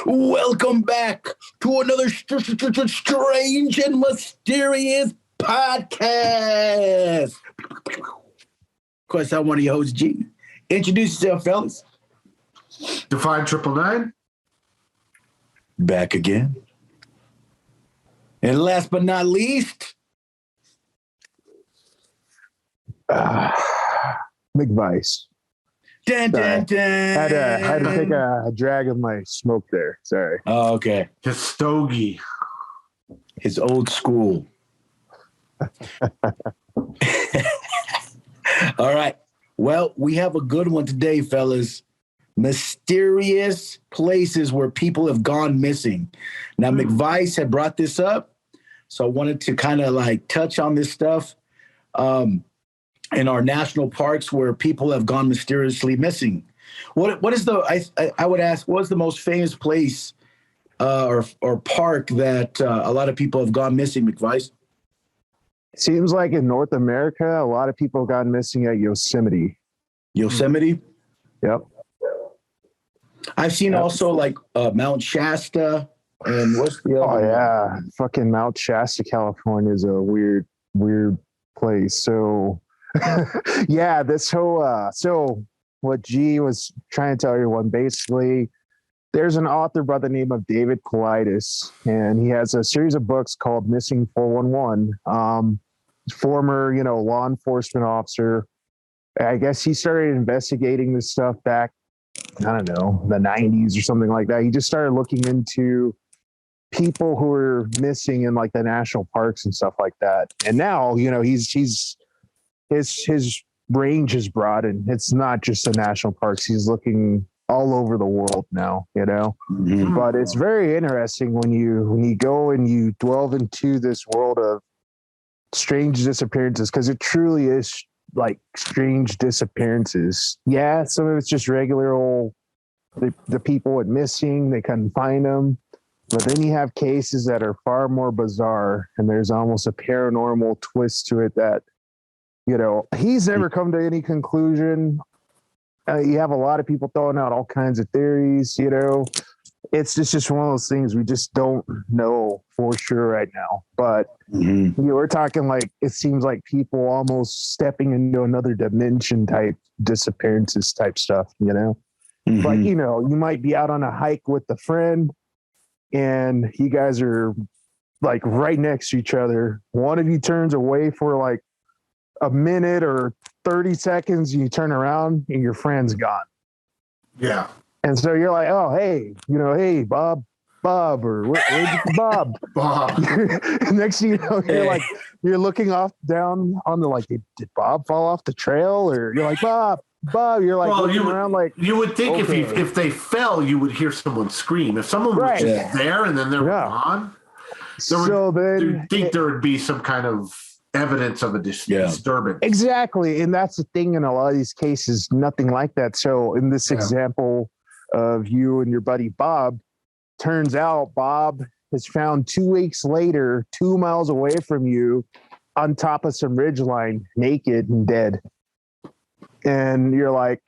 Welcome back to another strange and mysterious podcast. Of course, I'm one of your hosts, G. Introduce yourself, fellas. Define 999. Back again. And last but not least, McVice. dun, dun, dun. Had to take a drag of my smoke there. Sorry. Oh, okay. His stogie. His old school. All right. Well, we have a good one today, fellas. Mysterious places where people have gone missing. Now, McVice had brought this up, so I wanted to kind of like touch on this stuff in our national parks where people have gone mysteriously missing. What is the I would ask, what's the most famous place or park that a lot of people have gone missing, McVice? Seems like in North America, a lot of people got missing at Yosemite. Yosemite? Yep. I've seen also like Mount Shasta and what's the other? Oh yeah, fucking Mount Shasta, California is a weird place. So yeah, this whole so what G was trying to tell everyone, basically, there's an author by the name of David Paulides, and he has a series of books called Missing 411. Former, law enforcement officer. I guess he started investigating this stuff back, I don't know, the 90s or something like that. He just started looking into people who were missing in like the national parks and stuff like that. And now, his range is broadened. It's not just the national parks. He's looking all over the world now, Mm-hmm. But it's very interesting when you go and you delve into this world of strange disappearances, because it truly is like strange disappearances. Yeah, some of it's just regular old the people went missing, they couldn't find them. But then you have cases that are far more bizarre, and there's almost a paranormal twist to it that, he's never come to any conclusion. You have a lot of people throwing out all kinds of theories, It's just one of those things we just don't know for sure right now. But we're talking like, it seems like people almost stepping into another dimension type disappearances type stuff, Mm-hmm. But, you might be out on a hike with a friend and you guys are like right next to each other. One of you turns away for like a minute or 30 seconds, and you turn around and your friend's gone. Yeah. And so you're like, oh, hey, hey, Bob, or where'd you Bob? Bob. Next thing you know, you're looking off down on the, like, did Bob fall off the trail? Or you're like, Bob, you're like looking around like. You would think okay. if they fell, you would hear someone scream. If someone was just there and then they were gone, you'd think there would be some kind of evidence of a disturbance. Exactly. And that's the thing in a lot of these cases, nothing like that. So in this example of you and your buddy Bob, turns out Bob is found 2 weeks later, 2 miles away from you on top of some ridgeline, naked and dead. And you're like,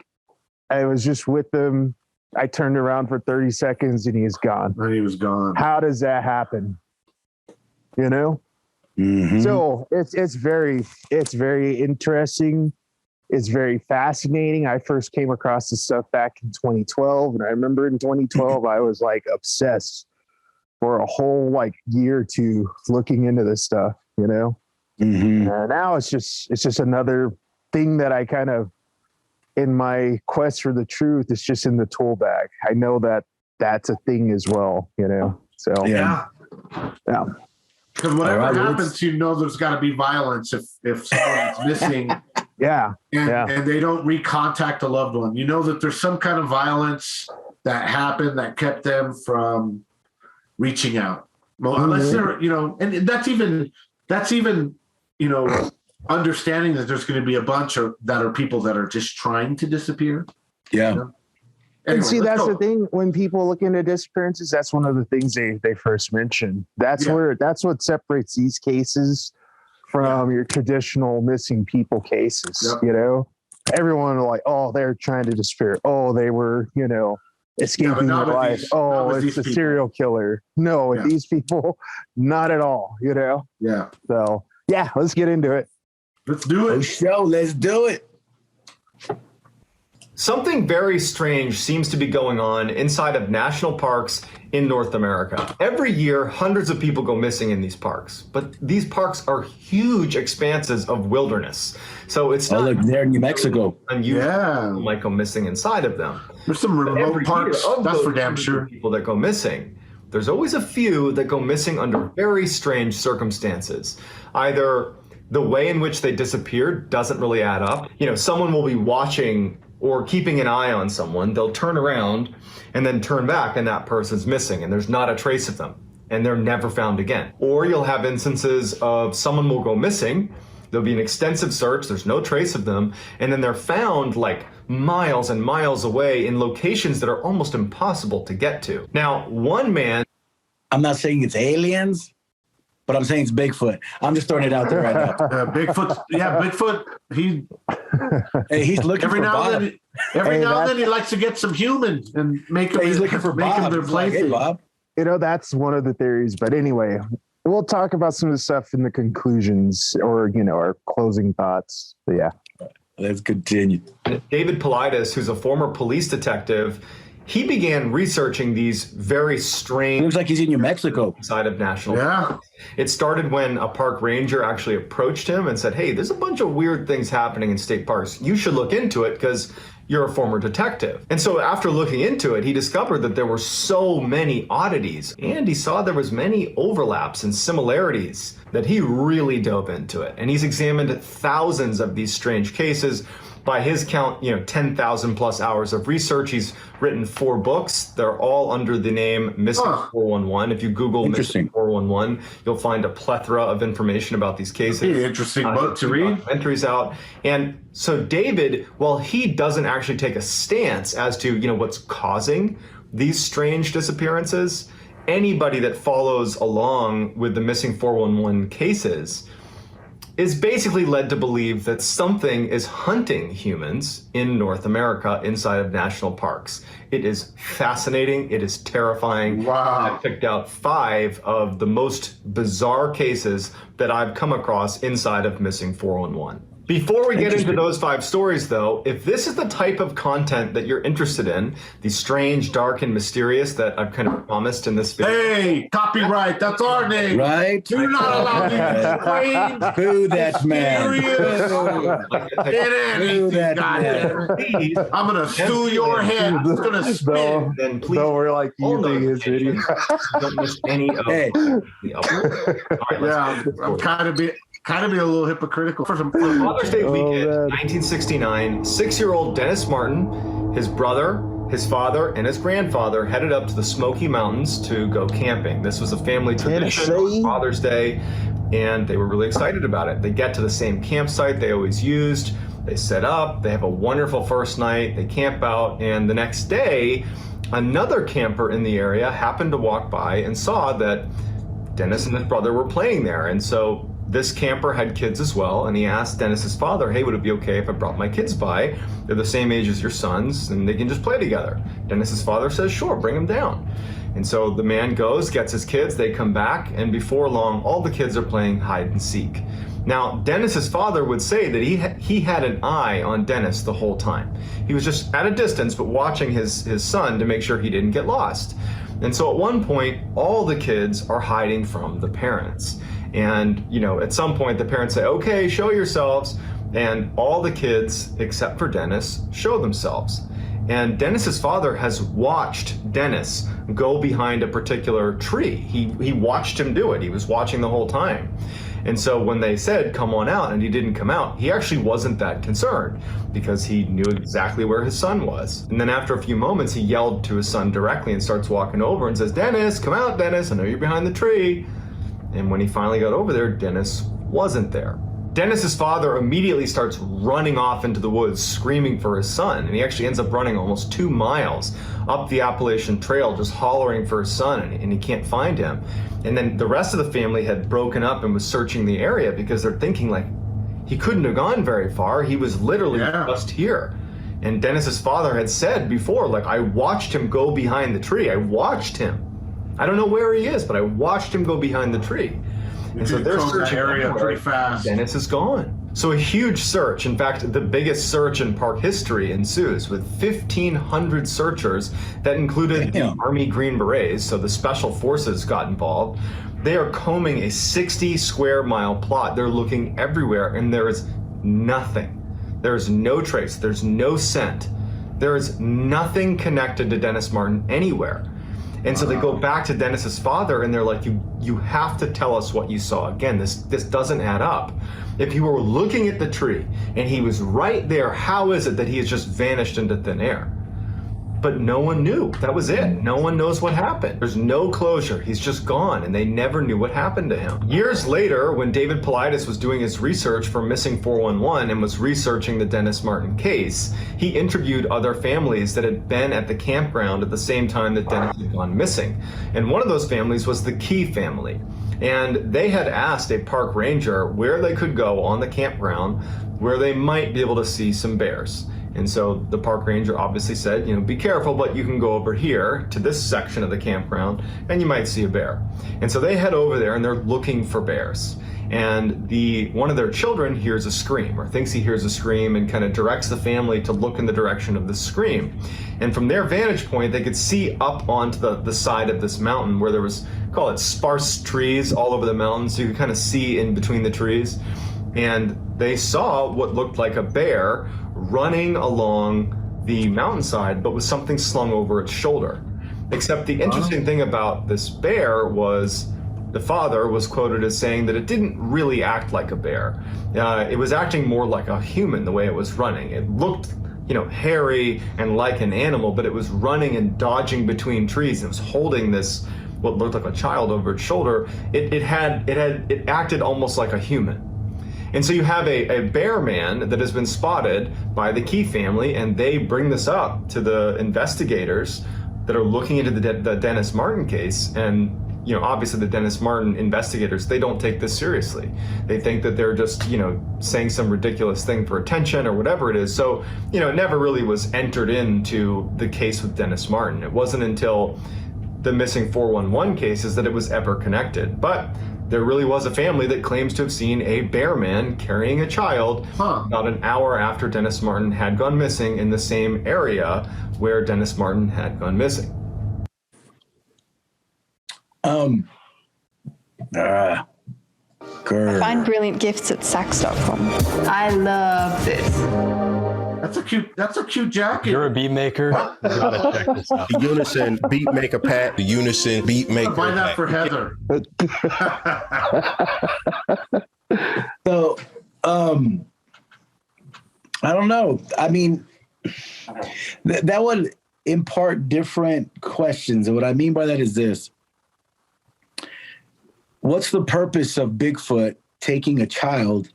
I was just with him. I turned around for 30 seconds and he's gone. And he was gone. How does that happen? Mm-hmm. So it's very interesting. It's very fascinating. I first came across this stuff back in 2012. And I remember in 2012, I was like obsessed for a whole like year or two looking into this stuff, Mm-hmm. Now it's just another thing that I kind of, in my quest for the truth, it's just in the tool bag. I know that that's a thing as well, So yeah. Because whatever happens, there's got to be violence if someone's missing. And they don't recontact a loved one. That there's some kind of violence that happened that kept them from reaching out. Well, unless they're, and that's even, understanding that there's going to be a bunch that are people that are just trying to disappear. Yeah. Anyway, and see, that's the thing. When people look into disappearances, that's one of the things they first mention. That's what separates these cases from your traditional missing people cases. Everyone like, oh, they're trying to disappear. Oh, they were, escaping their life. It's a serial killer. No, with these people, not at all, you know? Yeah. So, yeah, let's get into it. Let's do it. Let's do it. Something very strange seems to be going on inside of national parks in North America. Every year, hundreds of people go missing in these parks, but these parks are huge expanses of wilderness. So it's not like they're in New Mexico. Unusual people might go missing inside of them. There's some remote parks, that's for damn sure. People that go missing, there's always a few that go missing under very strange circumstances. Either the way in which they disappeared doesn't really add up. You know, someone will be watching or keeping an eye on someone, they'll turn around and then turn back and that person's missing and there's not a trace of them and they're never found again. Or you'll have instances of someone will go missing, there'll be an extensive search, there's no trace of them, and then they're found like miles and miles away in locations that are almost impossible to get to. Now, one man... I'm not saying it's aliens, but I'm saying it's Bigfoot. I'm just throwing it out there right now. Bigfoot. He's looking every for now Bob. and then. Every now and then, he likes to get some humans and make them. He's looking for Bob. Their place. Hey, Bob. You know, that's one of the theories. But anyway, we'll talk about some of the stuff in the conclusions, or our closing thoughts. So, yeah, let's continue. David Paulides, who's a former police detective, he began researching these very strange... Looks like he's in New Mexico. ...side of national parks. It started when a park ranger actually approached him and said, hey, there's a bunch of weird things happening in state parks. You should look into it because you're a former detective. And so after looking into it, he discovered that there were so many oddities and he saw there was many overlaps and similarities that he really dove into it. And he's examined thousands of these strange cases. By his count, 10,000 plus hours of research. He's written 4 books. They're all under the name Missing 411. If you Google Missing 411, you'll find a plethora of information about these cases. Interesting book to read. Documentaries out. And so David, while he doesn't actually take a stance as to, what's causing these strange disappearances, anybody that follows along with the Missing 411 cases is basically led to believe that something is hunting humans in North America inside of national parks. It is fascinating. It is terrifying. Wow. I picked out 5 of the most bizarre cases that I've come across inside of Missing 411. Before we get into those 5 stories, though, if this is the type of content that you're interested in, the strange, dark, and mysterious that I've kind of promised in this video. Hey, copyright, that's our name. Right? You're not allowed to strange. Boo that man. Boo that man. I'm going to sue your head. I'm going to spin. Then please. No, we're like using his video. Don't miss any of the uploads. Yeah, I'm kind of be a little hypocritical. For Father's Day weekend, 1969, 6-year-old Dennis Martin, his brother, his father, and his grandfather headed up to the Smoky Mountains to go camping. This was a family tradition on Father's Day, and they were really excited about it. They get to the same campsite they always used. They set up, they have a wonderful first night, they camp out, and the next day, another camper in the area happened to walk by and saw that Dennis and his brother were playing there. And so this camper had kids as well, and he asked Dennis's father, hey, would it be okay if I brought my kids by? They're the same age as your sons, and they can just play together. Dennis's father says, sure, bring them down. And so the man goes, gets his kids, they come back, and before long, all the kids are playing hide and seek. Now, Dennis's father would say that he had an eye on Dennis the whole time. He was just at a distance, but watching his son to make sure he didn't get lost. And so at one point, all the kids are hiding from the parents. And, at some point the parents say, okay, show yourselves. And all the kids, except for Dennis, show themselves. And Dennis's father has watched Dennis go behind a particular tree. He watched him do it. He was watching the whole time. And so when they said, come on out, and he didn't come out, he actually wasn't that concerned because he knew exactly where his son was. And then after a few moments, he yelled to his son directly and starts walking over and says, Dennis, come out, Dennis. I know you're behind the tree. And when he finally got over there, Dennis wasn't there. Dennis's father immediately starts running off into the woods, screaming for his son. And he actually ends up running almost 2 miles up the Appalachian Trail, just hollering for his son, and he can't find him. And then the rest of the family had broken up and was searching the area because they're thinking, like, he couldn't have gone very far. He was literally just here. And Dennis's father had said before, like, I watched him go behind the tree. I watched him. I don't know where he is, but I watched him go behind the tree. And so they're searching area pretty fast. Dennis is gone. So a huge search, in fact, the biggest search in park history ensues with 1,500 searchers that included the Army Green Berets, so the special forces got involved. They are combing a 60 square mile plot. They're looking everywhere and there is nothing. There is no trace. There's no scent. There is nothing connected to Dennis Martin anywhere. And so they go back to Dennis's father and they're like, you have to tell us what you saw. Again, this doesn't add up. If you were looking at the tree and he was right there, how is it that he has just vanished into thin air? But no one knew. That was it. No one knows what happened. There's no closure. He's just gone, and they never knew what happened to him. Years later, when David Paulides was doing his research for Missing 411 and was researching the Dennis Martin case, he interviewed other families that had been at the campground at the same time that Dennis had gone missing. And one of those families was the Key family. And they had asked a park ranger where they could go on the campground where they might be able to see some bears. And so the park ranger obviously said, be careful, but you can go over here to this section of the campground and you might see a bear. And so they head over there and they're looking for bears. And one of their children hears a scream or thinks he hears a scream and kind of directs the family to look in the direction of the scream. And from their vantage point, they could see up onto the side of this mountain where there was, call it sparse trees all over the mountain. So you could kind of see in between the trees. And they saw what looked like a bear running along the mountainside, but with something slung over its shoulder. Except the interesting thing about this bear was the father was quoted as saying that it didn't really act like a bear. It was acting more like a human the way it was running. It looked, hairy and like an animal, but it was running and dodging between trees. It was holding this, what looked like a child over its shoulder. It acted almost like a human. And so you have a bear man that has been spotted by the Key family, and they bring this up to the investigators that are looking into the Dennis Martin case. And, obviously the Dennis Martin investigators, they don't take this seriously. They think that they're just, saying some ridiculous thing for attention or whatever it is. So, it never really was entered into the case with Dennis Martin. It wasn't until the Missing 411 cases that it was ever connected. But there really was a family that claims to have seen a bear man carrying a child about an hour after Dennis Martin had gone missing in the same area where Dennis Martin had gone missing. I find brilliant gifts at Saks.com. I love this. That's a cute jacket. You're a beat maker. You gotta check this out. The Unison Beat Maker Pack. The Unison Beat Maker. Buy that for Heather. So, I don't know. I mean, that would impart different questions. And what I mean by that is this. What's the purpose of Bigfoot taking a child,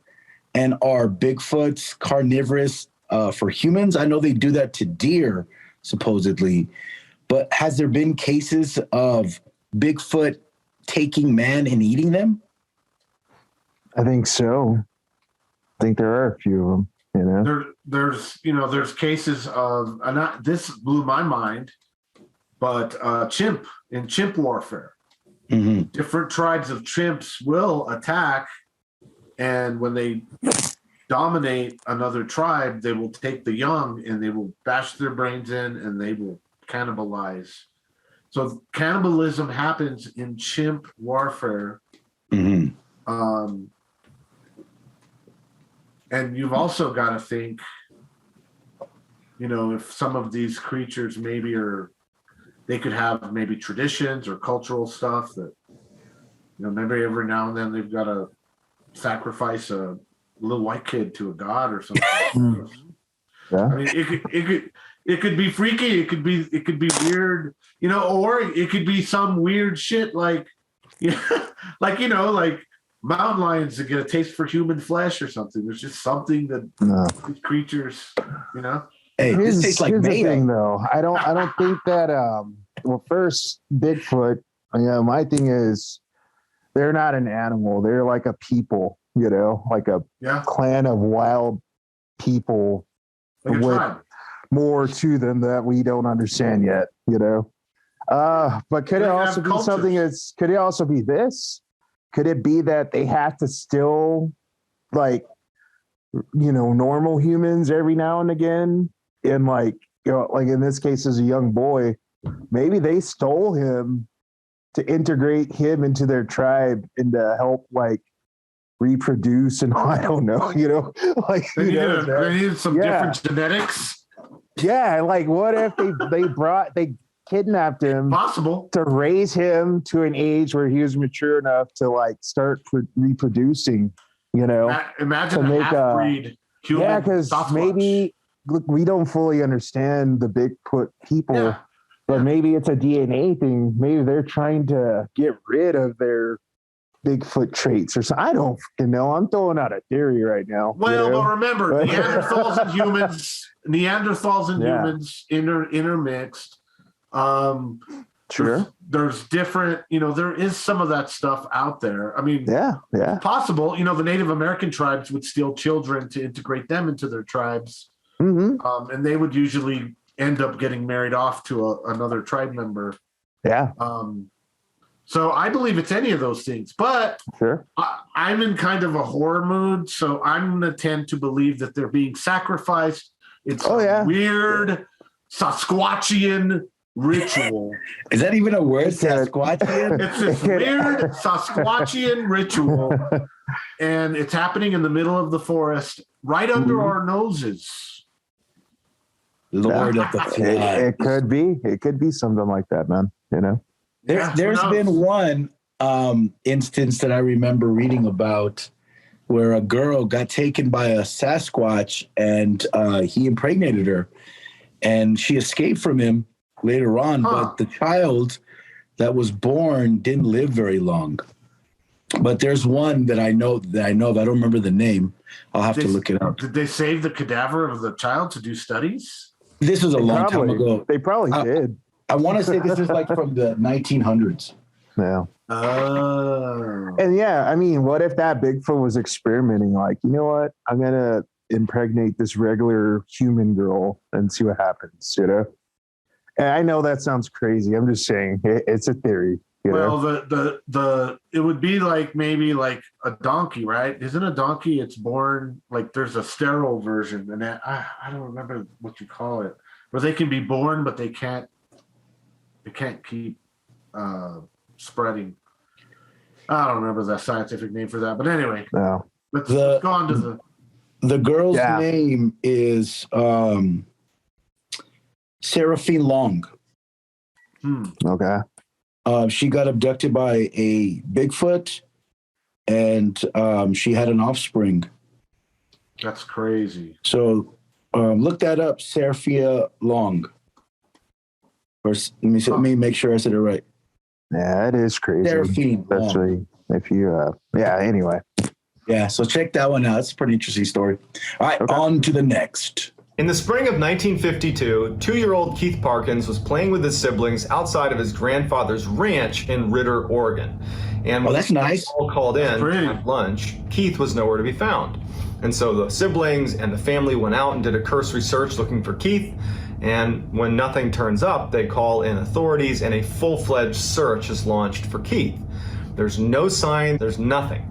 and are Bigfoots carnivorous for humans? I know they do that to deer, supposedly, but has there been cases of Bigfoot taking man and eating them? I think so. I think there are a few of them, There's cases of, this blew my mind, but chimp warfare. Mm-hmm. Different tribes of chimps will attack, and when they dominate another tribe, they will take the young and they will bash their brains in and they will cannibalize. So cannibalism happens in chimp warfare. Mm-hmm. And you've also got to think, if some of these creatures they could have maybe traditions or cultural stuff that, maybe every now and then they've got to sacrifice a little white kid to a god or something. Yeah. I mean, it could be freaky. It could be weird, or it could be some weird shit like mountain lions that get a taste for human flesh or something. There's just something that these creatures, Hey, this tastes like here's the mayo. thing, though. I don't think that. Well, first, Bigfoot. My thing is, they're not an animal. They're like a people. Like a clan of wild people like a tribe. more to them that we don't understand yet, you know. But could it also be something that's, could it also be this? Could it be that they have to still, like, you know, normal humans every now and again? And like, you know, like in this case as a young boy, maybe they stole him to integrate him into their tribe and to help like reproduce, and I don't know, you know, like they needed some different genetics. Yeah, like what if they kidnapped him, possible, to raise him to an age where he was mature enough to like start reproducing, you know. Imagine a half-breed human. Yeah, because maybe, look, we don't fully understand the Bigfoot people, but maybe it's a DNA thing. Maybe they're trying to get rid of their Bigfoot traits or something. I don't fucking know. I'm throwing out a theory right now. Well, but remember, Neanderthals and humans intermixed. Sure. There's different, you know, there is some of that stuff out there. I mean, yeah, possible. You know, the Native American tribes would steal children to integrate them into their tribes, and they would usually end up getting married off to another tribe member. Yeah. So I believe it's any of those things, but I'm in kind of a horror mood, so I'm going to tend to believe that they're being sacrificed. It's weird Sasquatchian ritual. Is that even a word, Sasquatchian? It's this weird Sasquatchian ritual, and it's happening in the middle of the forest, right under our noses. Lord of the Flies. It could be something like that, man. You know. There's been one instance that I remember reading about where a girl got taken by a Sasquatch and he impregnated her, and she escaped from him later on, but the child that was born didn't live very long. But there's one that I know of. I don't remember the name. I'll have to look it up. Did they save the cadaver of the child to do studies? This was a long time ago. They probably did. I want to say this is like from the 1900s. Yeah. And yeah, I mean, what if that Bigfoot was experimenting? Like, you know what? I'm going to impregnate this regular human girl and see what happens, you know? And I know that sounds crazy. I'm just saying it's a theory. Well, the it would be like maybe like a donkey, right? Isn't a donkey? It's born like there's a sterile version, and I don't remember what you call it, where they can be born, but they can't keep spreading. I don't remember the scientific name for that, but anyway, let's go on to the girl's name is Seraphine Long. Okay. She got abducted by a Bigfoot, and she had an offspring. That's crazy. So look that up, Seraphia Long. Or let me make sure I said it right. Yeah, it is crazy. Seraphine Long. Especially if you, anyway. Yeah, so check that one out. It's a pretty interesting story. All right, on to the next. In the spring of 1952, 2-year-old Keith Parkins was playing with his siblings outside of his grandfather's ranch in Ritter, Oregon. And when that's nice. All called in at lunch, Keith was nowhere to be found. And so the siblings and the family went out and did a cursory search looking for Keith. And when nothing turns up, they call in authorities and a full-fledged search is launched for Keith. There's no sign, there's nothing.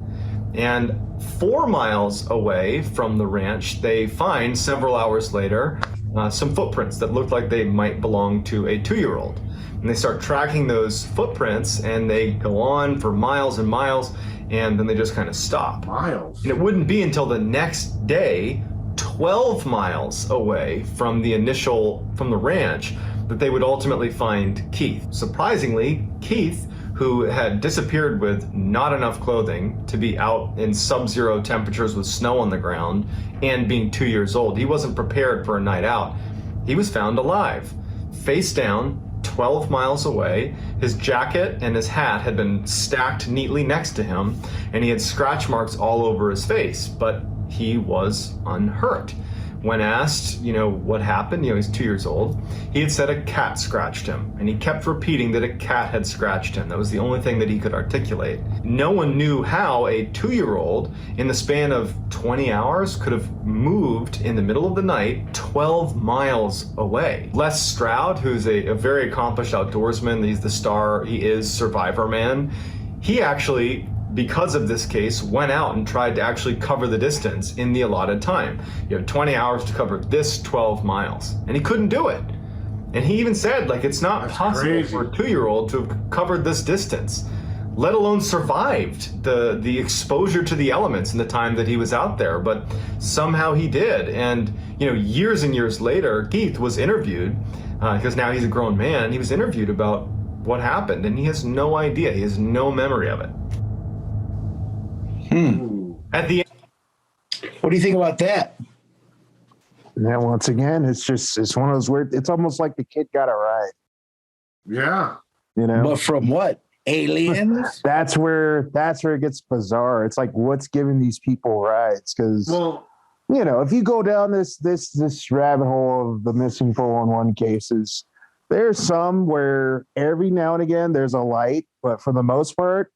And 4 miles away from the ranch, they find several hours later some footprints that look like they might belong to a 2-year-old. And they start tracking those footprints, and they go on for miles and miles, and then they just kind of stop. Miles? And it wouldn't be until the next day, 12 miles away from the ranch, that they would ultimately find Keith. Surprisingly, Keith, who had disappeared with not enough clothing to be out in sub-zero temperatures with snow on the ground and being 2 years old, he wasn't prepared for a night out. He was found alive, face down, 12 miles away. His jacket and his hat had been stacked neatly next to him, and he had scratch marks all over his face, but he was unhurt. When asked, what happened, he's 2 years old, he had said a cat scratched him, and he kept repeating that a cat had scratched him. That was the only thing that he could articulate. No one knew how a 2-year-old, in the span of 20 hours, could have moved in the middle of the night 12 miles away. Les Stroud, who's a very accomplished outdoorsman, he's the star, he is Survivor Man, he actually, because of this case, went out and tried to actually cover the distance in the allotted time. You have 20 hours to cover this 12 miles, and he couldn't do it. And he even said, it's not possible for a 2-year-old to have covered this distance, let alone survived the exposure to the elements in the time that he was out there. But somehow he did. And, years and years later, Keith was interviewed, because now he's a grown man, he was interviewed about what happened, and he has no idea. He has no memory of it. At the end. What do you think about that? Yeah, once again, it's one of those weird, it's almost like the kid got a ride. Yeah. But from what? Aliens? That's where it gets bizarre. It's like, what's giving these people rides? Because, if you go down this rabbit hole of the missing 411 cases, there's some where every now and again there's a light, but for the most part,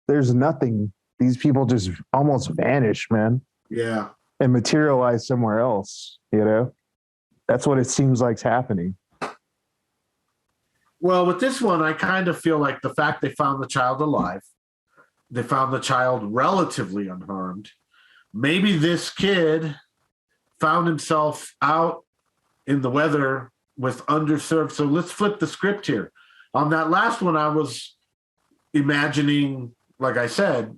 there's nothing. These people just almost vanish, man. Yeah. And materialize somewhere else, That's what it seems like's happening. Well, with this one, I kind of feel like the fact they found the child alive, they found the child relatively unharmed. Maybe this kid found himself out in the weather with underserved. So let's flip the script here. On that last one, I was imagining, like I said,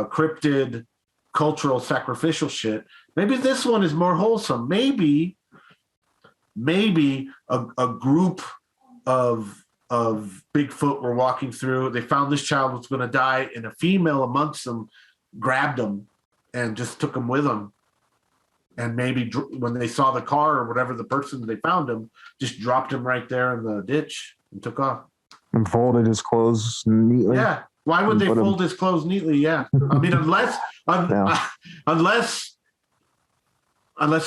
cryptid, cultural, sacrificial shit. Maybe this one is more wholesome. Maybe a group of Bigfoot were walking through. They found this child was going to die, and a female amongst them grabbed him and just took him with them. And maybe when they saw the car or whatever, the person they found him just dropped him right there in the ditch and took off. And folded his clothes neatly. Yeah. Why would they fold his clothes neatly? Yeah. I mean, unless it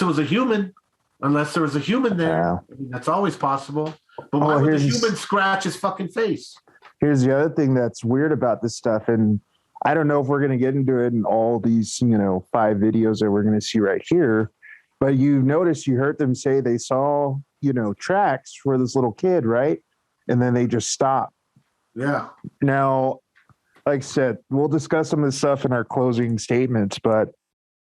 was a human, unless there was a human there. Yeah. I mean, that's always possible. But why would the human scratch his fucking face? Here's the other thing that's weird about this stuff. And I don't know if we're going to get into it in all these, 5 videos that we're going to see right here. But you heard them say they saw, tracks for this little kid, right? And then they just stopped. Yeah. Now, like I said, we'll discuss some of this stuff in our closing statements, but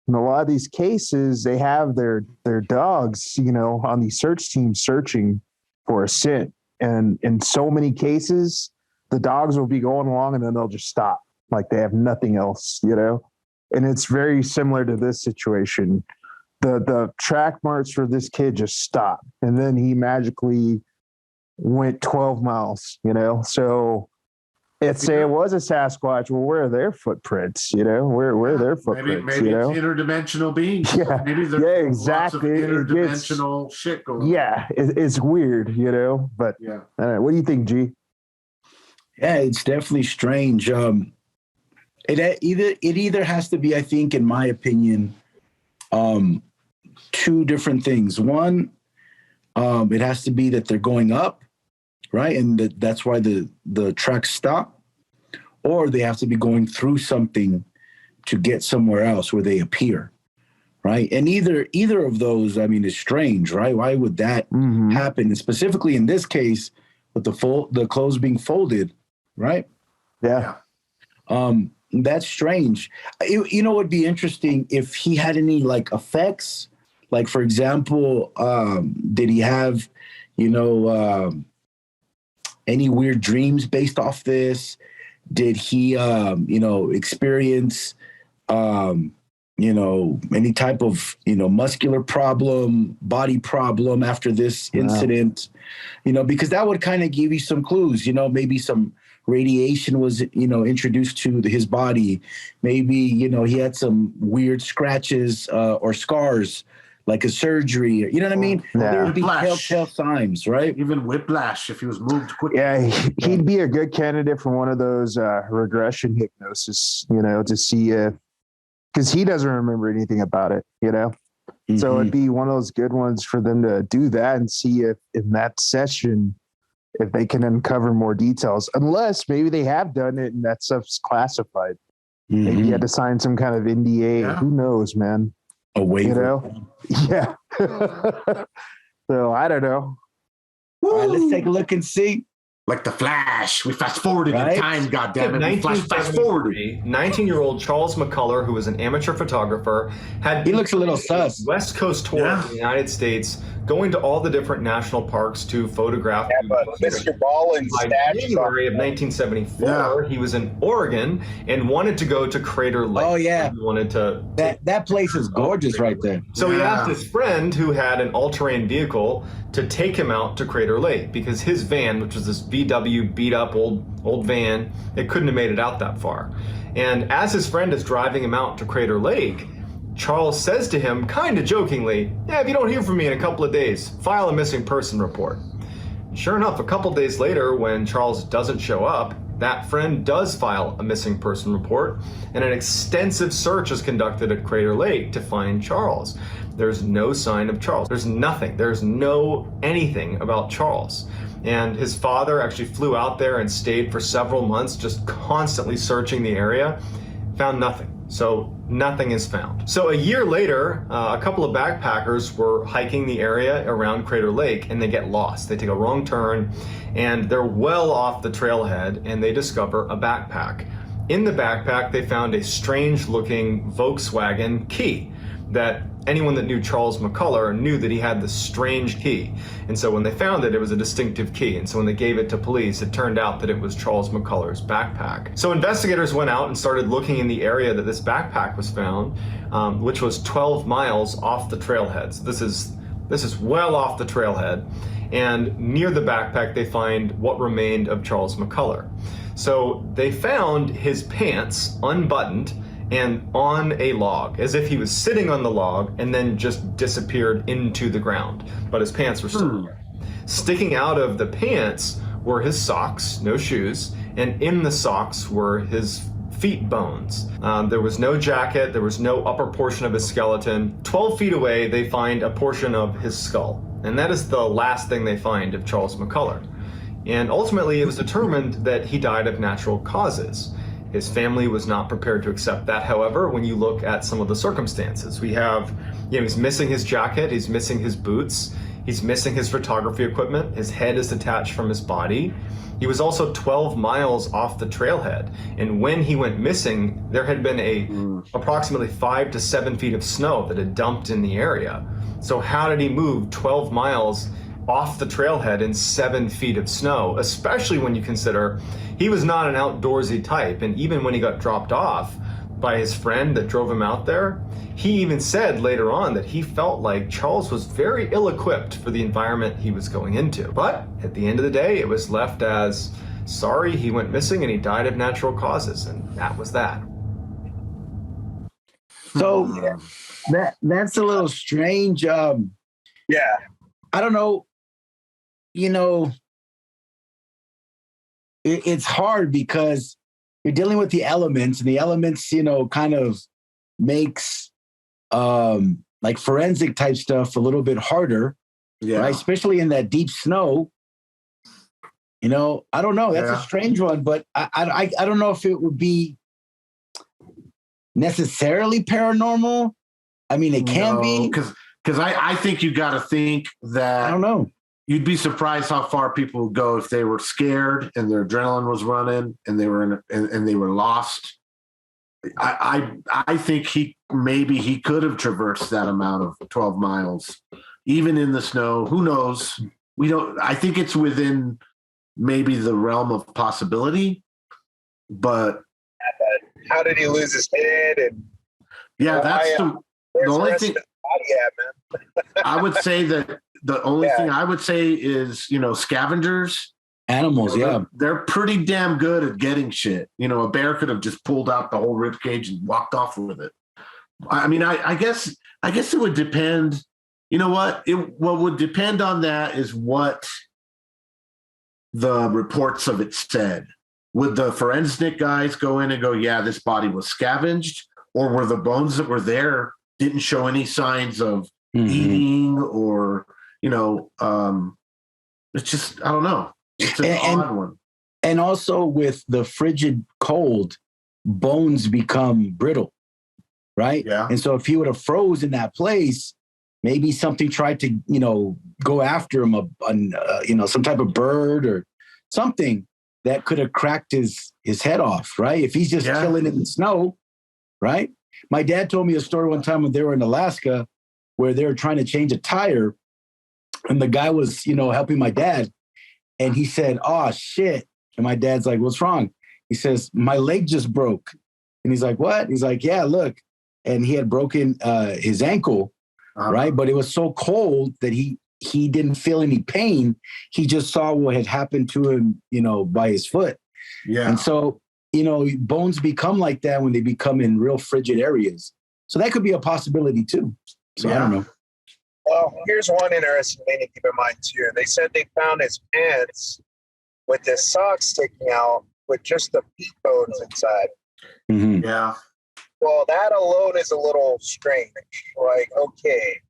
in a lot of these cases, they have their dogs, on these search teams searching for a scent. And in so many cases, the dogs will be going along and then they'll just stop. Like they have nothing else, And it's very similar to this situation. The track marks for this kid just stopped. And then he magically went 12 miles, So say it was a Sasquatch. Well, where are their footprints? Where are their footprints? Maybe it's interdimensional beings. Yeah, maybe there's exactly. Lots of interdimensional shit going on. Yeah, it's weird, But yeah, what do you think, G? Yeah, it's definitely strange. It either has to be, I think, in my opinion, 2 different things. One, it has to be that they're going up, right? And that's why the tracks stop, or they have to be going through something to get somewhere else where they appear, right? And either of those, I mean, is strange, right? Why would that happen? And specifically in this case, with the clothes being folded, right? Yeah. That's strange. It would be interesting if he had any effects. Like, for example, did he have, any weird dreams based off this? Did he, experience, any type of, muscular problem, body problem after this incident? Because that would kind of give you some clues, maybe some radiation was, introduced to his body. Maybe, he had some weird scratches or scars, like a surgery. You know what I mean? Yeah. There would be telltale signs, right? Even whiplash if he was moved quickly. Yeah, he'd be a good candidate for one of those regression hypnosis, to see if, because he doesn't remember anything about it, So it'd be one of those good ones for them to do that and see if in that session, if they can uncover more details, unless maybe they have done it and that stuff's classified. Maybe you had to sign some kind of NDA. Yeah. Who knows, man? A waiver. You know? Yeah. So I don't know. All right, let's take a look and see. Like the Flash. We fast forwarded in time, goddammit. We fast forwarded. 19-year-old Charles McCullough, who was an amateur photographer, he looks a little sus. West Coast tour in the United States, going to all the different national parks to photograph. Mr. Ball and By January of 1974, he was in Oregon and wanted to go to Crater Lake. Oh yeah, he wanted to. That place is gorgeous right there. So he asked his friend, who had an all-terrain vehicle, to take him out to Crater Lake because his van, which was this VW beat-up old van, it couldn't have made it out that far. And as his friend is driving him out to Crater Lake, Charles says to him, kind of jokingly, "Yeah, if you don't hear from me in a couple of days, file a missing person report." Sure enough, a couple days later, when Charles doesn't show up, that friend does file a missing person report, and an extensive search is conducted at Crater Lake to find Charles. There's no sign of Charles. There's nothing. There's no anything about Charles. And his father actually flew out there and stayed for several months, just constantly searching the area, found nothing. So nothing is found. So a year later, a couple of backpackers were hiking the area around Crater Lake and they get lost. They take a wrong turn and they're well off the trailhead and they discover a backpack. In the backpack, they found a strange looking Volkswagen key that anyone that knew Charles McCullough knew that he had this strange key. And so when they found it, it was a distinctive key. And so when they gave it to police, it turned out that it was Charles McCullough's backpack. So investigators went out and started looking in the area that this backpack was found, which was 12 miles off the trailheads. This is well off the trailhead. And near the backpack, they find what remained of Charles McCullough. So they found his pants unbuttoned and on a log, as if he was sitting on the log and then just disappeared into the ground, but his pants were still there. Sticking out of the pants were his socks, no shoes, and in the socks were his feet bones. There was no jacket, there was no upper portion of his skeleton. 12 feet away, they find a portion of his skull, and that is the last thing they find of Charles McCullough. And ultimately, it was determined that he died of natural causes. His family was not prepared to accept that. However, when you look at some of the circumstances, we have, he's missing his jacket, he's missing his boots, he's missing his photography equipment, his head is detached from his body. He was also 12 miles off the trailhead. And when he went missing, there had been approximately 5 to 7 feet of snow that had dumped in the area. So how did he move 12 miles off the trailhead in 7 feet of snow, especially when you consider he was not an outdoorsy type. And even when he got dropped off by his friend that drove him out there, he even said later on that he felt like Charles was very ill-equipped for the environment he was going into. But at the end of the day, it was left as, sorry, he went missing and he died of natural causes, and that was that. So that's a little strange. I don't know. It's hard because you're dealing with the elements, and the elements, kind of makes like forensic type stuff a little bit harder, right? Especially in that deep snow. I don't know. That's a strange one, but I don't know if it would be necessarily paranormal. I mean, it can be because I think you got to think that I don't know. You'd be surprised how far people would go if they were scared and their adrenaline was running and they were and they were lost. I think he could have traversed that amount of 12 miles, even in the snow. Who knows? We don't. I think it's within maybe the realm of possibility. But how did he lose his head? And that's the only thing. I would say that. The only thing I would say is, scavengers. Animals, They're pretty damn good at getting shit. A bear could have just pulled out the whole rib cage and walked off with it. I mean, I guess it would depend. You know what? What would depend on that is what the reports of it said. Would the forensic guys go in and go, yeah, this body was scavenged? Or were the bones that were there didn't show any signs of eating or, it's just, I don't know. It's an odd one. And also with the frigid cold, bones become brittle, right? Yeah. And so if he would have froze in that place, maybe something tried to, go after him, some type of bird or something that could have cracked his head off, right? If he's just chilling in the snow, right? My dad told me a story one time when they were in Alaska where they were trying to change a tire and the guy was, helping my dad. And he said, "Oh, shit." And my dad's like, "What's wrong?" He says, "My leg just broke." And he's like, "What?" He's like, "Yeah, look." And he had broken his ankle, right? But it was so cold that he didn't feel any pain. He just saw what had happened to him, by his foot. Yeah. And so, bones become like that when they become in real frigid areas. So that could be a possibility too. So I don't know. Well, here's one interesting thing to keep in mind too. They said they found his pants with his socks sticking out with just the feet bones inside. Mm-hmm. Yeah. Well, that alone is a little strange. Like, okay,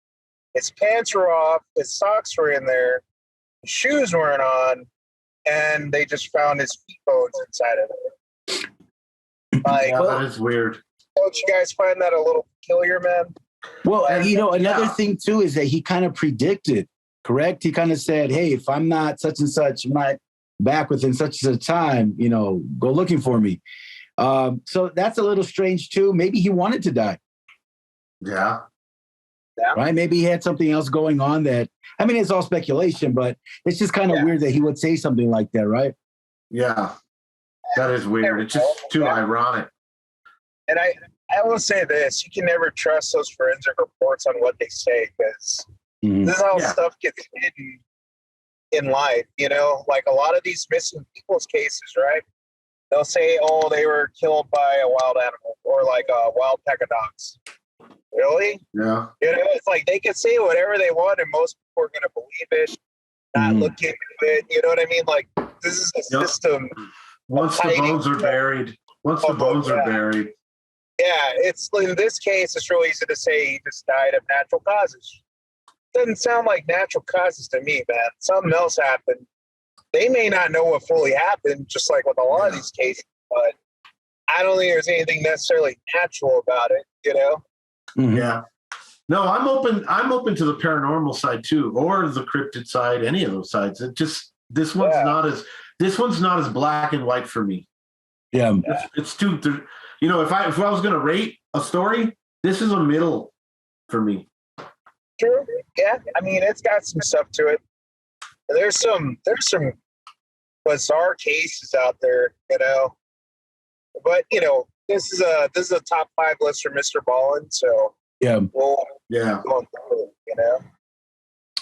his pants were off, his socks were in there, his shoes weren't on, and they just found his feet bones inside of it. Like, that is weird. Don't you guys find that a little peculiar, man? Well, another thing too is that he kind of predicted, correct? He kind of said, "Hey, if I'm not such and such, I'm not back within such and such time, go looking for me." So that's a little strange too. Maybe he wanted to die. Yeah. Right? Maybe he had something else going on that, it's all speculation, but it's just kind of weird that he would say something like that, right? Yeah. That is weird. It's just too ironic. And I will say this, you can never trust those forensic reports on what they say because this is how stuff gets hidden in life, like a lot of these missing people's cases, right? They'll say, "Oh, they were killed by a wild animal or like a wild pack of dogs." Really? Yeah. It's like they can say whatever they want and most people are going to believe it, not look into it. You know what I mean? Like this is a system. Once the bones are buried. Yeah, it's in this case, it's real easy to say he just died of natural causes. Doesn't sound like natural causes to me, man. Something else happened. They may not know what fully happened, just like with a lot of these cases, but I don't think there's anything necessarily natural about it, Mm-hmm. Yeah. No, I'm open to the paranormal side too, or the cryptid side, any of those sides. It just this one's not as black and white for me. Yeah. It's too if I was gonna rate a story, this is a middle for me. True. Yeah. It's got some stuff to it. There's some bizarre cases out there, But this is a top 5 list for Mr. Ballin, so we'll go through it,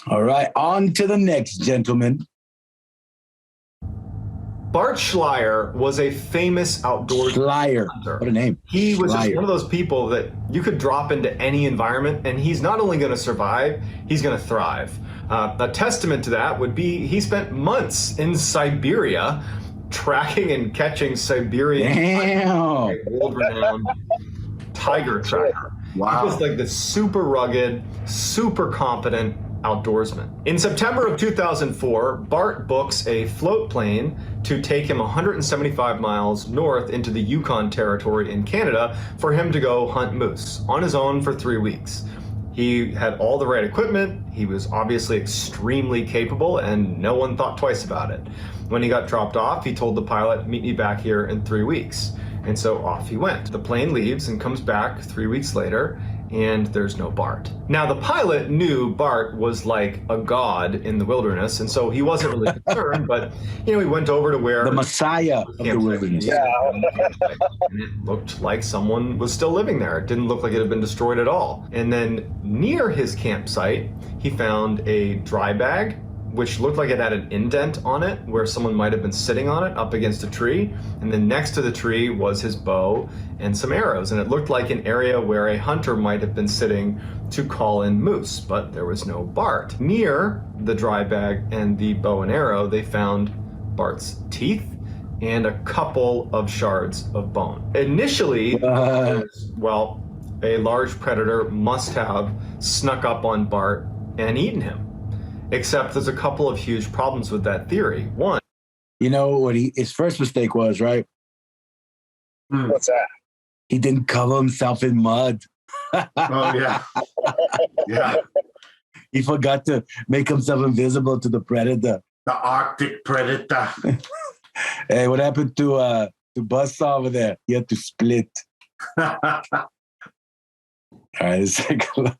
All right, on to the next gentleman. Bart Schleyer was a famous outdoors Schleyer. hunter. What a name. He was just one of those people that you could drop into any environment and he's not only going to survive, he's going to thrive. A testament to that would be he spent months in Siberia tracking and catching Siberian world-renowned tiger tracker. Wow. He was like this super rugged, super competent outdoorsman. In September of 2004, Bart books a float plane to take him 175 miles north into the Yukon Territory in Canada for him to go hunt moose on his own for 3 weeks. He had all the right equipment, he was obviously extremely capable, and no one thought twice about it. When he got dropped off, he told the pilot, "Meet me back here in 3 weeks." And so off he went. The plane leaves and comes back 3 weeks later, and there's no Bart. Now the pilot knew Bart was like a god in the wilderness, and so he wasn't really concerned, but he went over to where the Messiah of the wilderness. And it looked like someone was still living there. It didn't look like it had been destroyed at all. And then near his campsite, he found a dry bag, which looked like it had an indent on it where someone might have been sitting on it up against a tree. And then next to the tree was his bow and some arrows. And it looked like an area where a hunter might have been sitting to call in moose, but there was no Bart. Near the dry bag and the bow and arrow, they found Bart's teeth and a couple of shards of bone. Initially, a large predator must have snuck up on Bart and eaten him. Except there's a couple of huge problems with that theory. One, you know what his first mistake was, right? What's that? He didn't cover himself in mud. Oh yeah. Yeah. He forgot to make himself invisible to the predator. The Arctic predator. Hey, what happened to Buzzsaw over there? He had to split. All right, let's take a look.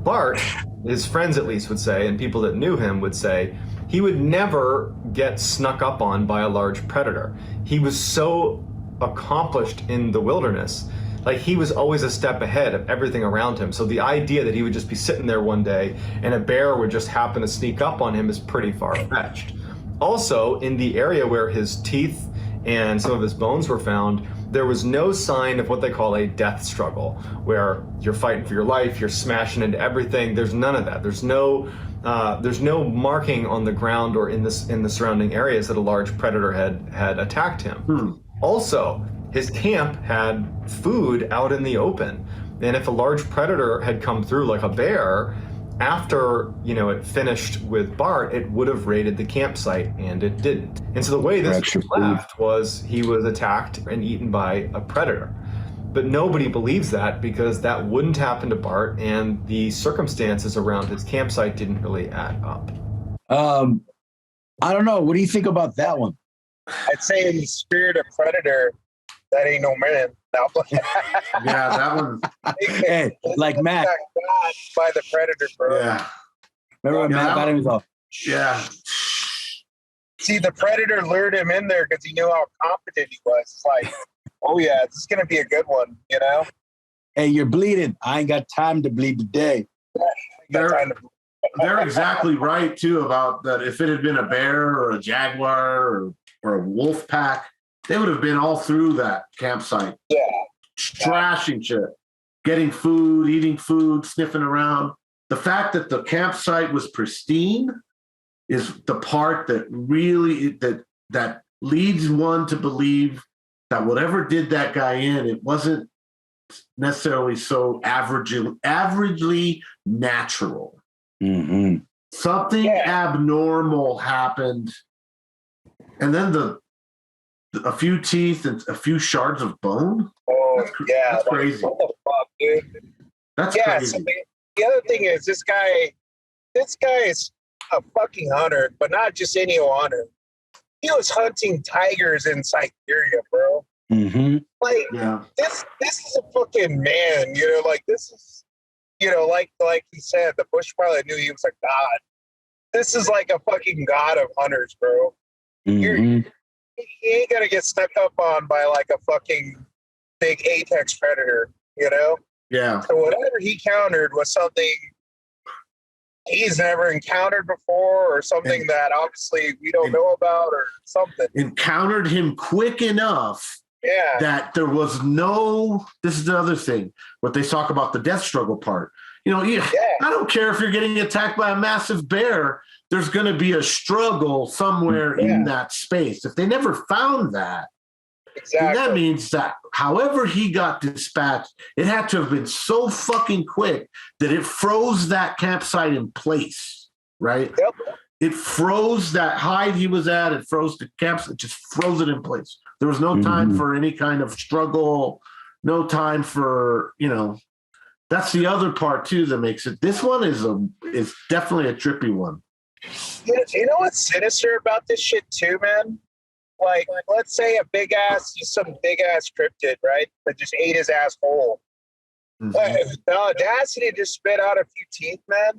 Bart, his friends at least would say, and people that knew him would say, he would never get snuck up on by a large predator. He was so accomplished in the wilderness. Like, he was always a step ahead of everything around him. So the idea that he would just be sitting there one day and a bear would just happen to sneak up on him is pretty far-fetched. Also, in the area where his teeth and some of his bones were found, there was no sign of what they call a death struggle, where you're fighting for your life, you're smashing into everything. There's none of that. There's no marking on the ground or in the surrounding areas that a large predator had attacked him. Also, his camp had food out in the open, and if a large predator had come through, like a bear, after it finished with Bart, it would have raided the campsite, and it didn't. And so the way this was left was he was attacked and eaten by a predator. But nobody believes that, because that wouldn't happen to Bart, and the circumstances around his campsite didn't really add up. I don't know. What do you think about that one? I'd say in the spirit of Predator, that ain't no man. No. Yeah, that one. Hey, like Matt. By the Predator, bro. Yeah. Remember when Matt got himself? Yeah. See, the Predator lured him in there because he knew how competent he was. It's like, oh yeah, this is gonna be a good one, Hey, you're bleeding. I ain't got time to bleed today. They're exactly right too about that. If it had been a bear or a jaguar or a wolf pack, they would have been all through that campsite. Yeah. Trashing shit, getting food, eating food, sniffing around. The fact that the campsite was pristine is the part that really that leads one to believe that whatever did that guy in, it wasn't necessarily so averagely natural. Mm-hmm. Something abnormal happened, and then a few teeth and a few shards of bone. Oh, that's crazy. What the fuck, dude? That's crazy. So the other thing is this guy is a fucking hunter, but not just any old hunter. He was hunting tigers in Siberia, bro. Mm-hmm. This is a fucking man, like this is, like he said, the bush pilot knew he was a god. This is like a fucking god of hunters, bro. Mm-hmm. He ain't gonna get stuck up on by like a fucking big apex predator, Yeah. So whatever he countered was something he's never encountered before, or something that obviously we don't know about, or something. Encountered him quick enough that there was no. This is the other thing. What they talk about the death struggle part. I don't care if you're getting attacked by a massive bear. There's going to be a struggle somewhere in that space. If they never found that, then that means that however he got dispatched, it had to have been so fucking quick that it froze that campsite in place, right? Yep. It froze that hide he was at. It froze the campsite, just froze it in place. There was no time for any kind of struggle, no time for, that's the other part too that makes it. This one is definitely a trippy one. You know what's sinister about this shit too, man? Like, let's say some big ass cryptid, right? That just ate his ass whole. Mm-hmm. The audacity to spit out a few teeth, man.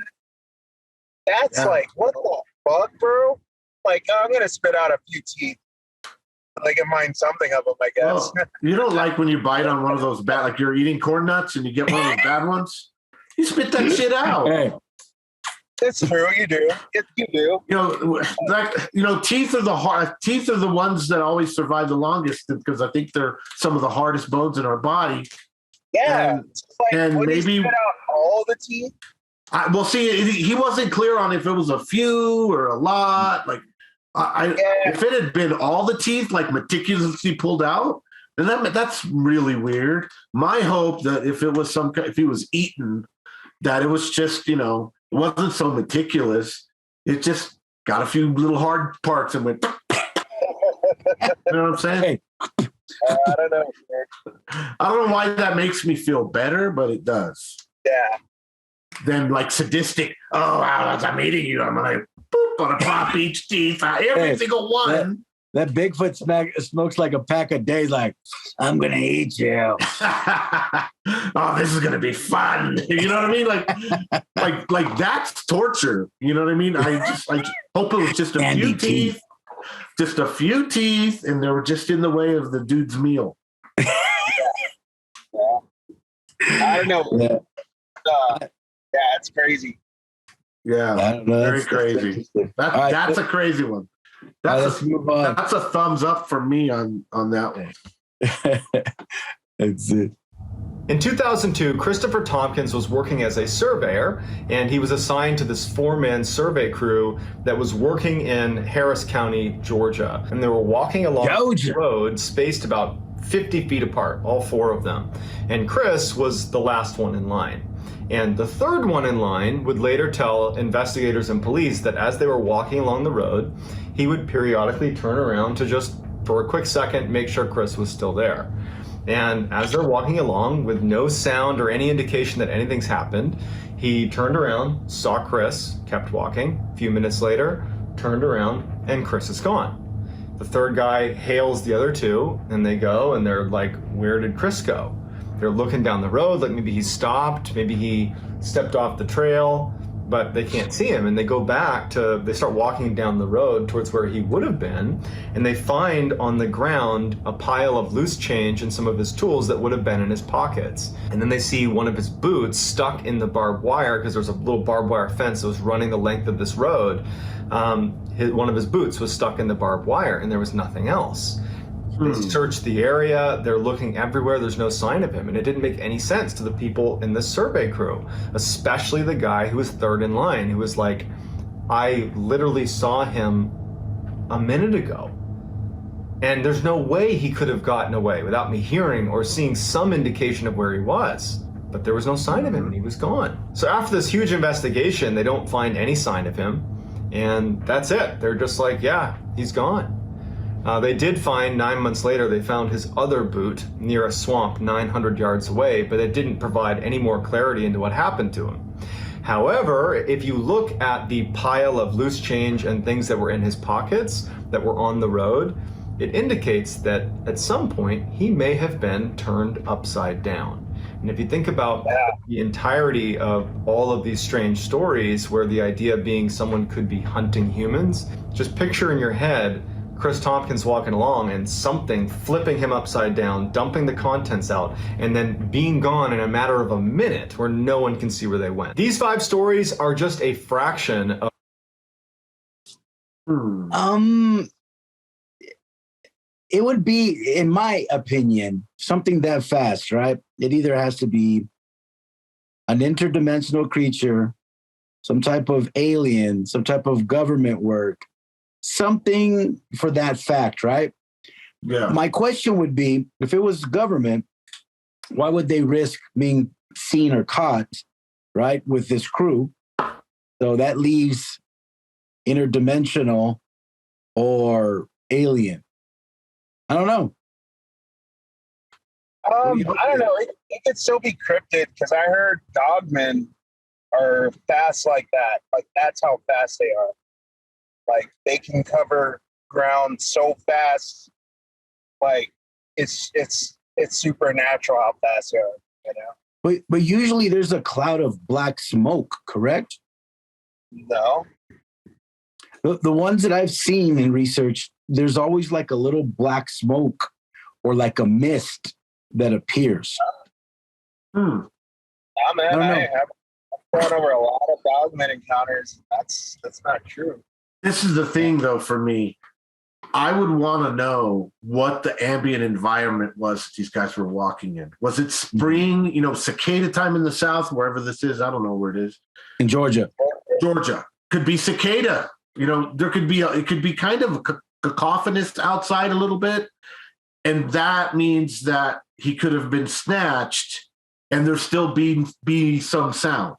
That's like, what the fuck, bro? Like, I'm gonna spit out a few teeth. I can mind something of them, I guess. Oh, you don't like when you bite on one of those bad, like you're eating corn nuts and you get one of those bad ones? You spit that shit out. Hey. It's true, you do. You do. Teeth are the ones that always survive the longest because I think they're some of the hardest bones in our body. Yeah. And maybe he spit out all the teeth. Well, see, he wasn't clear on if it was a few or a lot. Like, if it had been all the teeth, like meticulously pulled out, And that's really weird. My hope that if he was eaten, that it was just, it wasn't so meticulous. It just got a few little hard parts and went, you know what I'm saying? Hey. I don't know. I don't know why that makes me feel better, but it does. Yeah. Then like sadistic, as I'm eating you, I'm like, boop, gonna pop each teeth, every single one. That Bigfoot smokes like a pack a day, like, I'm going to eat you. Oh, this is going to be fun. You know what I mean? Like that's torture. You know what I mean? I hope it was just a few teeth. Just a few teeth, and they were just in the way of the dude's meal. Yeah. I don't know. Yeah, it's crazy. Yeah, very crazy. That's a crazy one. That's a thumbs up for me on that one. That's it. In 2002, Christopher Tompkins was working as a surveyor, and he was assigned to this 4-man survey crew that was working in Harris County, Georgia. And they were walking along the road spaced about 50 feet apart, all 4 of them. And Chris was the last one in line. And the third one in line would later tell investigators and police that as they were walking along the road, he would periodically turn around to just, for a quick second, make sure Chris was still there. And as they're walking along with no sound or any indication that anything's happened, he turned around, saw Chris, kept walking. A few minutes later, turned around, and Chris is gone. The third guy hails the other 2, and they go, and they're like, where did Chris go? They're looking down the road, like maybe he stopped, maybe he stepped off the trail, but they can't see him. And they go back they start walking down the road towards where he would have been, and they find on the ground a pile of loose change and some of his tools that would have been in his pockets. And then they see one of his boots stuck in the barbed wire, because there was a little barbed wire fence that was running the length of this road. One of his boots was stuck in the barbed wire, and there was nothing else. They search the area, they're looking everywhere, there's no sign of him. And it didn't make any sense to the people in this survey crew, especially the guy who was third in line, who was like, I literally saw him a minute ago. And there's no way he could have gotten away without me hearing or seeing some indication of where he was. But there was no sign of him, and he was gone. So after this huge investigation, they don't find any sign of him. And that's it. They're just like, yeah, he's gone. They did find 9 months later, they found his other boot near a swamp 900 yards away, but it didn't provide any more clarity into what happened to him. However, if you look at the pile of loose change and things that were in his pockets that were on the road, it indicates that at some point he may have been turned upside down. And if you think about the entirety of all of these strange stories where the idea being someone could be hunting humans, just picture in your head Chris Tompkins walking along and something flipping him upside down, dumping the contents out, and then being gone in a matter of a minute where no one can see where they went. These 5 stories are just a fraction of... It would be, in my opinion, something that fast, right? It either has to be an interdimensional creature, some type of alien, some type of government work, something for that fact, right? Yeah. My question would be, if it was government, why would they risk being seen or caught, right, with this crew? So that leaves interdimensional or alien. I don't know. I don't know. It could still be cryptid, because I heard dogmen are fast like that. Like, that's how fast they are. Like, they can cover ground so fast. Like, it's supernatural how fast they are, you know? But usually there's a cloud of black smoke, correct? No. The ones that I've seen in research, there's always like a little black smoke or like a mist that appears. Yeah, man, I have gone over a lot of dogmen encounters. That's not true. This is the thing, though, for me. I would want to know what the ambient environment was that these guys were walking in. Was it spring, cicada time in the South, wherever this is? I don't know where it is. In Georgia. Georgia. Could be cicada. There could be, it could be kind of cacophonous outside a little bit. And that means that he could have been snatched and there still be some sound.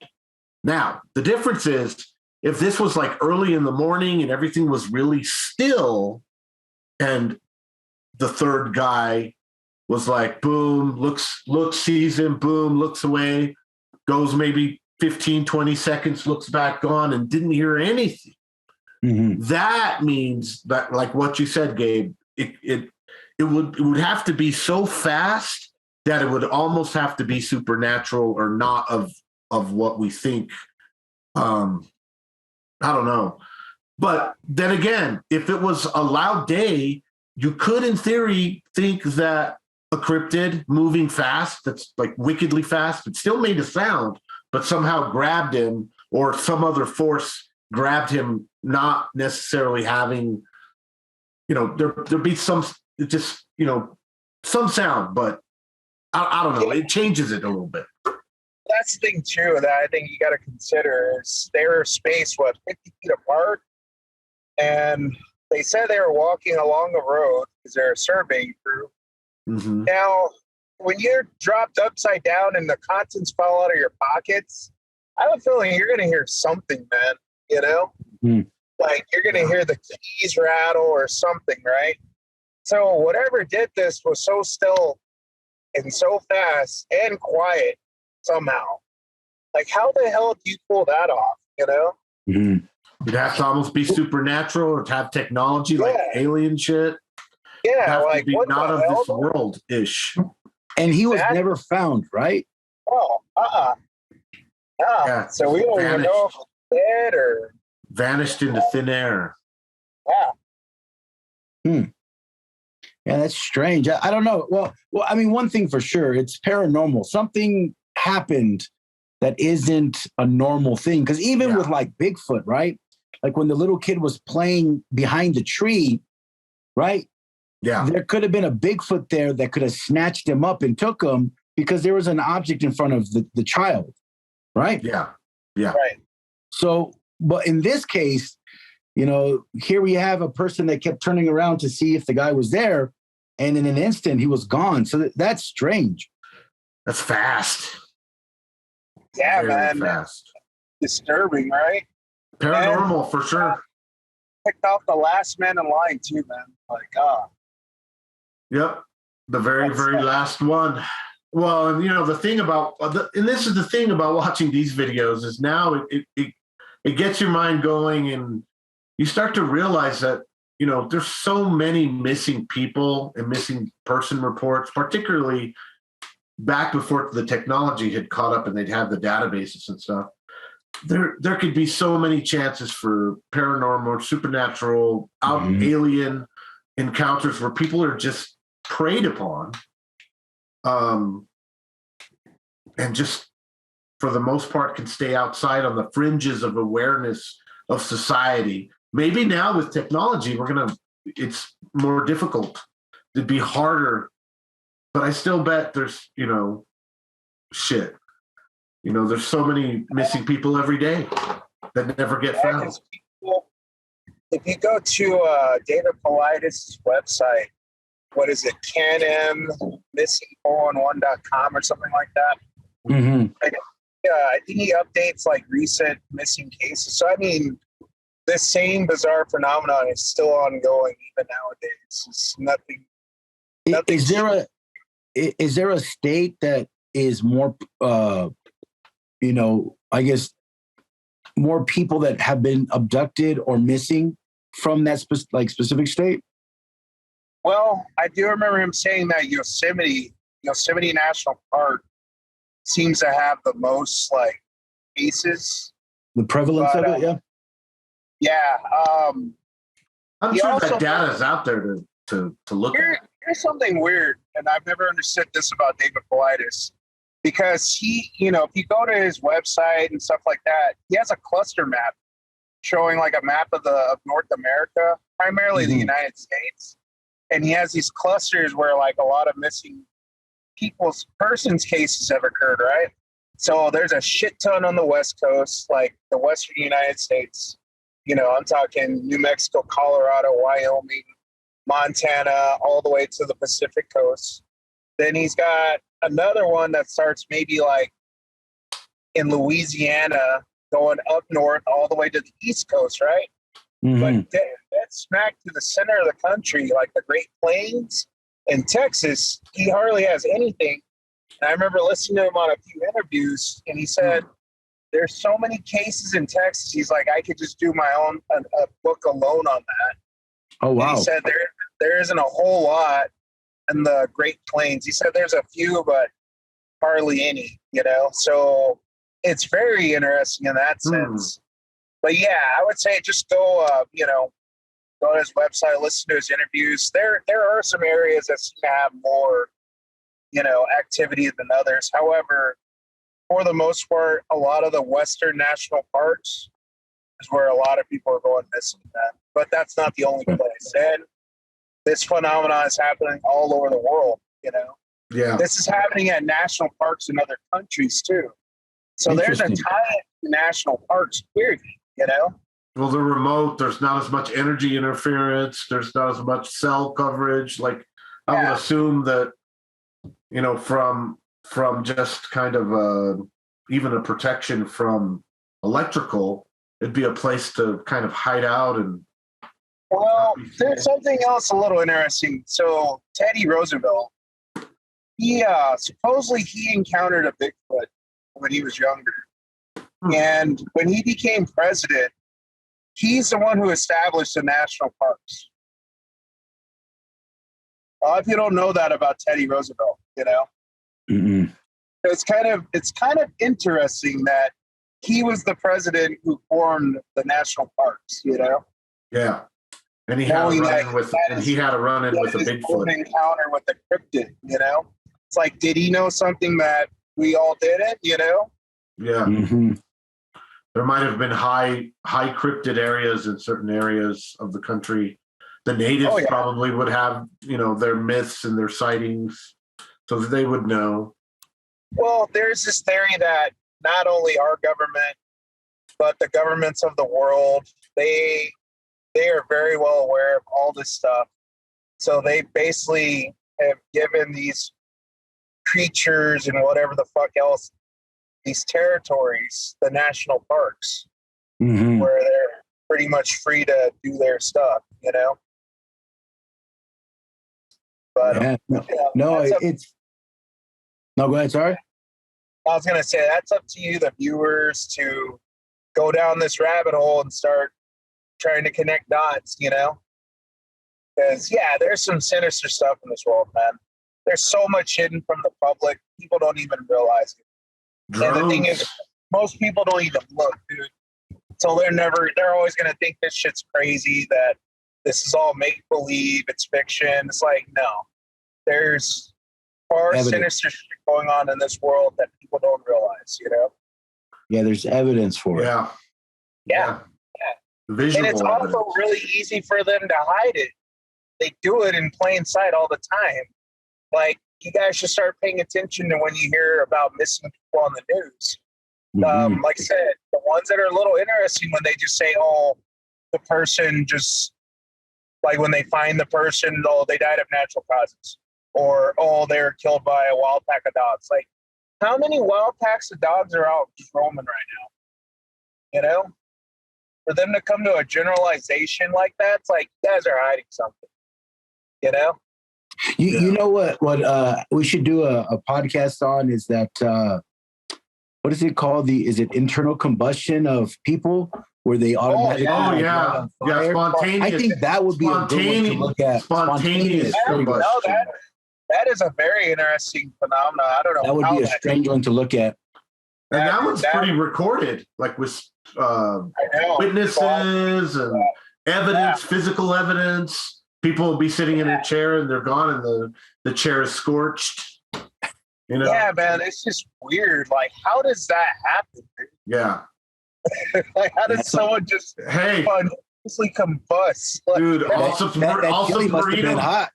Now, the difference is if this was like early in the morning and everything was really still and the third guy was like, boom, looks, sees him, boom, looks away, goes maybe 15, 20 seconds, looks back on and didn't hear anything. Mm-hmm. That means that, like what you said, Gabe, it would have to be so fast that it would almost have to be supernatural or not of what we think. I don't know. But then again, if it was a loud day, you could, in theory, think that a cryptid moving fast, that's like wickedly fast, it still made a sound, but somehow grabbed him, or some other force grabbed him, not necessarily having, there'd be some, just, some sound, but I don't know. It changes it a little bit. That's the thing, too, that I think you got to consider is they were spaced, 50 feet apart? And they said they were walking along the road because they're a surveying crew. Mm-hmm. Now, when you're dropped upside down and the contents fall out of your pockets, I have a feeling you're going to hear something, man, Mm-hmm. Like you're going to hear the keys rattle or something, right? So whatever did this was so still and so fast and quiet somehow. Like, how the hell do you pull that off, Mm-hmm. It'd have to almost be supernatural or to have technology like alien shit. Yeah, like be what not the of hell? this world-ish. And he was never found, right? Oh, yeah. So we don't even know if he's dead or vanished into thin air. Yeah. Yeah, that's strange. I don't know. Well, I mean, one thing for sure, it's paranormal. Something happened that isn't a normal thing. Because even with like Bigfoot, right? Like when the little kid was playing behind the tree, right? Yeah. There could have been a Bigfoot there that could have snatched him up and took him because there was an object in front of the child, right? Yeah. Yeah. Right. So, but in this case, here we have a person that kept turning around to see if the guy was there. And in an instant, he was gone. So that's strange. That's fast. Yeah, very man. Fast. Disturbing, right? Paranormal for sure. Picked off the last man in line too, man. Like, Yep. The very, very last one. Well, and the thing about, and this is the thing about watching these videos is now it gets your mind going and you start to realize that, there's so many missing people and missing person reports, particularly back before the technology had caught up and they'd have the databases and stuff. There could be so many chances for paranormal, supernatural, alien encounters where people are just preyed upon, and just for the most part can stay outside on the fringes of awareness of society. Maybe now with technology, it's more difficult. It'd be harder, but I still bet there's, shit. There's so many missing people every day that never get found. If you go to David Paulides' website, what is it, canmissing411.com or something like that? Mm-hmm. I think he updates like recent missing cases. So, I mean, this same bizarre phenomenon is still ongoing even nowadays. It's nothing. Is there a state that is more, I guess, more people that have been abducted or missing from that specific state? Well, I do remember him saying that Yosemite National Park seems to have the most cases. The prevalence of it, yeah. Yeah. I'm sure that data is out there to look at. Here's something weird, and I've never understood this about David Paulides, because he, if you go to his website and stuff like that, he has a cluster map showing like a map of North America, primarily the United States. And he has these clusters where like a lot of missing persons cases have occurred, right? So there's a shit ton on the West Coast, like the Western United States. I'm talking New Mexico, Colorado, Wyoming, Montana, all the way to the Pacific coast. Then he's got another one that starts maybe like in Louisiana, going up north all the way to the East Coast, right? Mm-hmm. But dead smack to the center of the country, like the Great Plains in Texas, he hardly has anything. And I remember listening to him on a few interviews, and he said, there's so many cases in Texas. He's like, I could just do my own a book alone on that. Oh, wow. And he said there isn't a whole lot in the Great Plains. He said there's a few, but hardly any, you know? So it's very interesting in that sense. But yeah, I would say just go, go to his website, listen to his interviews. There are some areas that seem to have more, activity than others. However, for the most part, a lot of the Western national parks is where a lot of people are going missing. But that's not the only place. And this phenomenon is happening all over the world, Yeah. This is happening at national parks in other countries too. So there's a tie to national parks, period, Well, they're remote. There's not as much energy interference. There's not as much cell coverage. Like, I would assume that, from just kind of even a protection from electrical, it'd be a place to kind of hide out. And well, there's something else a little interesting. So Teddy Roosevelt, he supposedly he encountered a Bigfoot when he was younger. And when he became president, he's the one who established the national parks. If you don't know that about Teddy Roosevelt, Mm-hmm. it's kind of interesting that he was the president who formed the national parks. Yeah, and he had a run-in with a Bigfoot encounter with the cryptid. It's like, did he know something that we all didn't? Yeah. Mm-hmm. There might have been high cryptid areas in certain areas of the country. The natives probably would have, their myths and their sightings, so that they would know. Well, there's this theory that not only our government, but the governments of the world, they are very well aware of all this stuff. So they basically have given these creatures and whatever the fuck else, these territories, the national parks, Mm-hmm. where they're pretty much free to do their stuff, But no, it's no. Go ahead. Sorry. I was gonna say that's up to you, the viewers, to go down this rabbit hole and start trying to connect dots. Because there's some sinister stuff in this world, man. There's so much hidden from the public. People don't even realize it. Drones. And the thing is, most people don't even look, dude. So they're always going to think this shit's crazy, that this is all make-believe, it's fiction. It's like, no. There's far sinister shit going on in this world that people don't realize, Yeah, there's evidence for it. Yeah. Visual and it's evidence. also really easy for them to hide it. They do it in plain sight all the time. Like, you guys should start paying attention to when you hear about missing people on the news. Mm-hmm. Like I said, the ones that are a little interesting when they just say, oh, the person just, like when they find the person, oh, they died of natural causes. Or, oh, they're killed by a wild pack of dogs. Like, how many wild packs of dogs are out just roaming right now? For them to come to a generalization like that, it's like, you guys are hiding something. You know what we should do a podcast on is that what is it called? Is it internal combustion of people where they automatically spontaneous. I think that would be a good one to look at. Spontaneous combustion. That is a very interesting phenomenon. I don't know. That would be a strange one to look at. And that one's pretty recorded, like with witnesses and evidence, physical evidence. People will be sitting in a chair and they're gone, and the chair is scorched. Yeah, man, it's just weird. Like, how does that happen? Dude? Yeah. Like, how does someone just spontaneously combust? Like, dude, Allsup's burrito. Hot.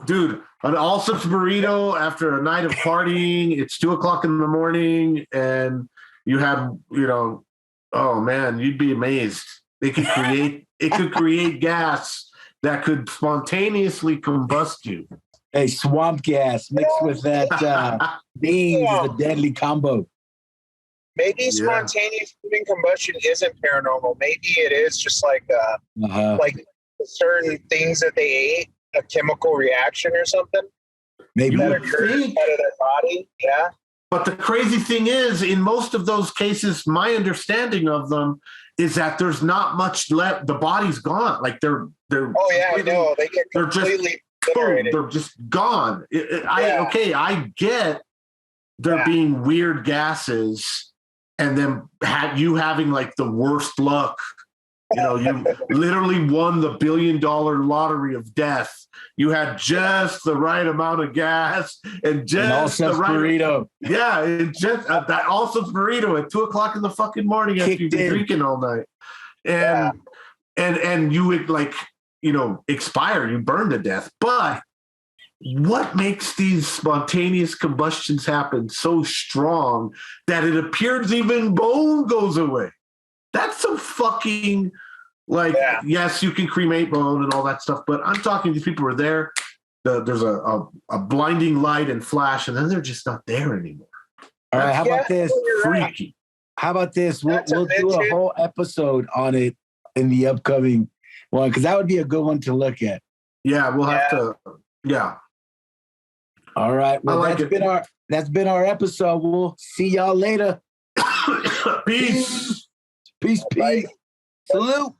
Dude, an Allsup's burrito after a night of partying. It's 2:00 in the morning, and you have, oh man, you'd be amazed. It could create gas that could spontaneously combust you. Hey, swamp gas mixed with that beans is a deadly combo. Maybe spontaneous moving combustion isn't paranormal. Maybe it is just like certain things that they ate, a chemical reaction or something. Maybe that occurs out of their body. Yeah. But the crazy thing is, in most of those cases, my understanding of them is that there's not much left. The body's gone. Like they're. Oh yeah, I know. They get completely obliterated. They're just gone. I get there being weird gases, and then you having like the worst luck. You know, you literally won the $1 billion lottery of death. You had just the right amount of gas and just the right burrito. Yeah, and just that also burrito at 2:00 in the fucking morning after you've been drinking all night, and you would expire. You burn to death. But what makes these spontaneous combustions happen so strong that it appears even bone goes away? That's some fucking yes, you can cremate bone and all that stuff, but I'm talking these people were there. There's a blinding light and flash, and then they're just not there anymore. All right, how about this? Freaky. How about this? We'll do a whole episode on it in the upcoming one, because that would be a good one to look at. Yeah, we'll have to. Yeah. All right. Well, that's been our episode. We'll see y'all later. Peace. Peace. Salute.